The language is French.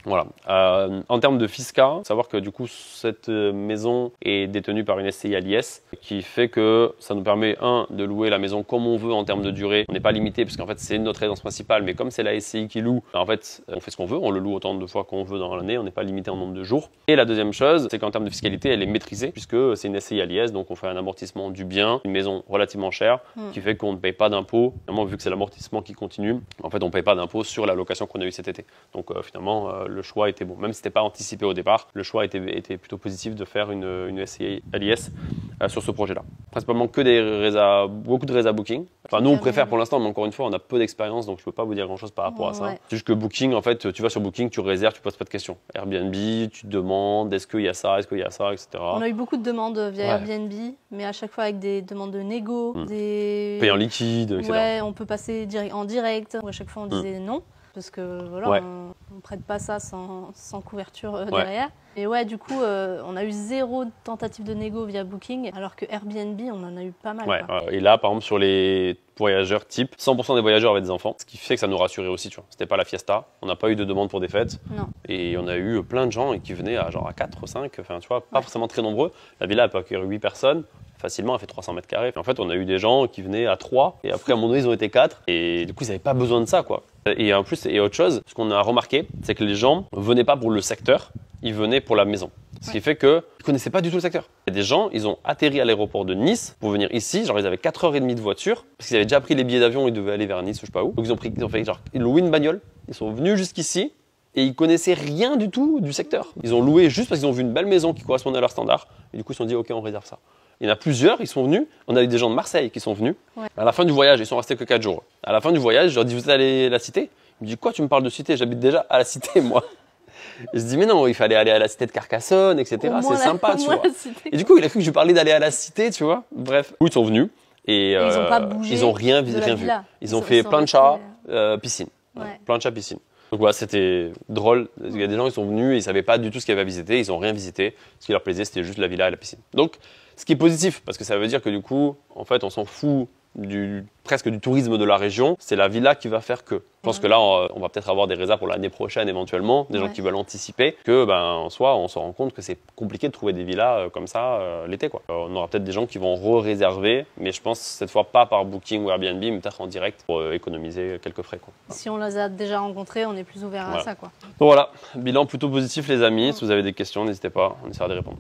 Voilà. En termes de fiscal, savoir que du coup cette maison est détenue par une SCI à l'IS, qui fait que ça nous permet de louer la maison comme on veut en termes de durée. On n'est pas limité parce qu'en fait c'est notre résidence principale, mais comme c'est la SCI qui loue, en fait on fait ce qu'on veut, on le loue autant de fois qu'on veut dans l'année, on n'est pas limité en nombre de jours. Et la deuxième chose, c'est qu'en termes de fiscalité, elle est maîtrisée puisque c'est une SCI à l'IS, donc on fait un amortissement du bien, une maison relativement chère, qui fait qu'on ne paye pas d'impôts. Finalement, vu que c'est l'amortissement qui continue, en fait on ne paye pas d'impôts sur la location qu'on a eue cet été. Donc finalement le choix était bon, même si c'était pas anticipé au départ, le choix était plutôt positif de faire une SCI à l'IS sur ce projet-là. Principalement que beaucoup de résa Booking. Enfin, nous on préfère pour l'instant, mais encore une fois, on a peu d'expérience, donc je peux pas vous dire grand-chose par rapport à ça. C'est juste que Booking, en fait, tu vas sur Booking, tu réserves, tu poses pas de questions. Airbnb, tu te demandes est-ce qu'il y a ça, etc. On a eu beaucoup de demandes via Airbnb, mais à chaque fois avec des demandes de négo, des payant liquide, etc. Ouais, on peut passer en direct. À chaque fois, on disait non. Parce que voilà, on ne prête pas ça sans couverture derrière. Et ouais, du coup, on a eu 0 tentative de négo via Booking, alors que Airbnb, on en a eu pas mal. Et là, par exemple, sur les voyageurs type, 100% des voyageurs avaient des enfants, ce qui fait que ça nous rassurait aussi, tu vois. C'était pas la fiesta, on n'a pas eu de demande pour des fêtes. Non. Et on a eu plein de gens qui venaient à 4, 5, enfin tu vois, pas forcément très nombreux. La villa peut accueillir 8 personnes. Facilement, elle fait 300 mètres carrés. En fait, on a eu des gens qui venaient à 3, et après, à un moment donné, ils ont été 4, et du coup, ils n'avaient pas besoin de ça, quoi. Et en plus, et autre chose, ce qu'on a remarqué, c'est que les gens venaient pas pour le secteur, ils venaient pour la maison. Ce qui fait qu'ils ne connaissaient pas du tout le secteur. Il y a des gens, ils ont atterri à l'aéroport de Nice pour venir ici, genre ils avaient 4h30 de voiture, parce qu'ils avaient déjà pris les billets d'avion, ils devaient aller vers Nice, je sais pas où. Donc ils loué une bagnole, ils sont venus jusqu'ici, et ils connaissaient rien du tout du secteur. Ils ont loué juste parce qu'ils ont vu une belle maison qui correspondait à leur standard, et du coup ils se sont dit ok, on réserve ça. Il y en a plusieurs, ils sont venus. On a eu des gens de Marseille qui sont venus. À la fin du voyage, ils sont restés que 4 jours. À la fin du voyage, je leur dis vous allez à la cité? Il me dit quoi, tu me parles de cité? J'habite déjà à la cité, moi. Et je dis mais non, il fallait aller à la cité de Carcassonne, etc. C'est sympa, tu vois. Et du coup, il a cru que je lui parlais d'aller à la cité, tu vois. Bref, ils sont venus et ils n'ont pas bougé. Ils n'ont rien vu. Ils ont fait plancha, piscine. Plancha, piscine. Donc voilà, c'était drôle. Il y a des gens qui sont venus et ils ne savaient pas du tout ce qu'il y avait à visiter. Ils n'ont rien visité. Ce qui leur plaisait, c'était juste la villa et la piscine. Donc, ce qui est positif, parce que ça veut dire que du coup, en fait, on s'en fout presque du tourisme de la région. C'est la villa qui va faire que. Je pense que là, on va peut-être avoir des résas pour l'année prochaine éventuellement, des gens qui veulent anticiper, que en soi, on se rend compte que c'est compliqué de trouver des villas comme ça l'été, quoi. On aura peut-être des gens qui vont re-réserver, mais je pense cette fois pas par Booking ou Airbnb, mais peut-être en direct pour économiser quelques frais, quoi. Si on les a déjà rencontrés, on est plus ouvert à ça, quoi. Donc voilà, bilan plutôt positif les amis. Si vous avez des questions, n'hésitez pas, on essaiera de répondre.